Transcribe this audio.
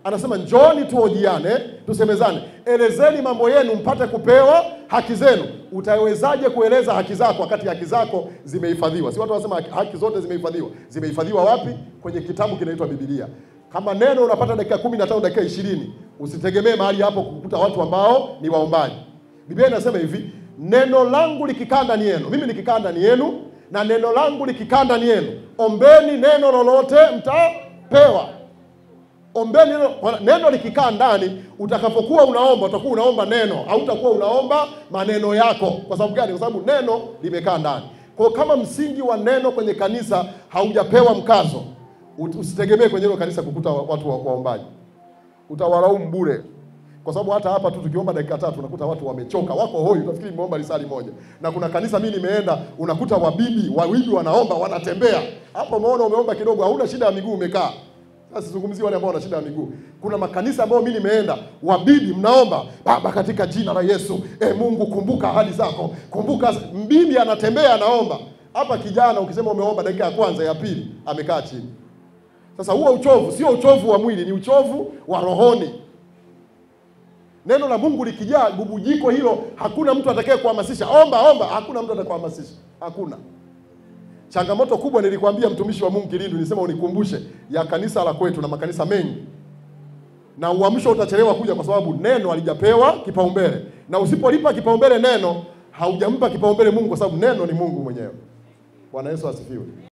Anasema njooni tuhojiane, tusemezane. Elezeni mambo yenu mpate kupewa haki zenu. Utawezaje kueleza haki zako wakati haki zako zimehifadhiwa? Si watu wanasema haki zote zimehifadhiwa. Zimehifadhiwa wapi? Kwenye kitabu kinaitwa Biblia. Kama neno unapata dakika 15, dakika 20, usitegemee mahali hapo kukuta watu ambao ni waombaji. Biblia inasema hivi, neno langu likikaa ndani yenu, mimi nikikaa ndani yenu na neno langu likikaa ndani yenu, ombeni neno lolote mtapewa. Ombeni neno likikaa ndani, utakapokuwa unaomba, utakuwa unaomba neno, hautakuwa unaomba maneno yako. Kwa sababu gani? Kwa sababu neno limekaa ndani. Kwa kama msingi wa neno kwenye kanisa haujapewa mkazo, usitegemee kwenye hilo kanisa kukuta watu waombaji. Utawalaumu bure. Kwa sababu hata hapa tu tukiomba dakika 3 unakuta watu wamechoka, wako hoi, utafikiri mmeomba risali moja. Na kuna kanisa mimi nimeenda, unakuta wabibi wanaomba, wanatembea. Hapo umeona umeomba kidogo, hauna shida ya miguu, umekaa. Sasa sizungumzie wale ambao wana shida ya miguu. Kuna makanisa ambao mimi nimeenda, wabibi mnaomba, Baba katika jina la Yesu, Mungu kumbuka ahadi zako. Kumbuka, mbibi anatembea anaomba. Hapa kijana ukisema umeomba dakika ya kwanza, ya pili amekaa chini. Sasa huo uchovu sio uchovu wa mwili, ni uchovu wa rohoni. Neno la Mungu likijaa bubujiko hilo, hakuna mtu atakaye kuhamasisha omba, hakuna mtu atakayehamasisha. Hakuna. Changamoto kubwa nilikwambia mtumishi wa Mungu Kilindu, nilisema unikumbushe ya kanisa la kwetu na makanisa mengi. Na uamsho utachelewa kuja kwa sababu neno halijapewa kipaumbele. Na usipolipa kipaumbele neno, haujampa kipaumbele Mungu, kwa sababu neno ni Mungu mwenyewe. Bwana Yesu asifiwe.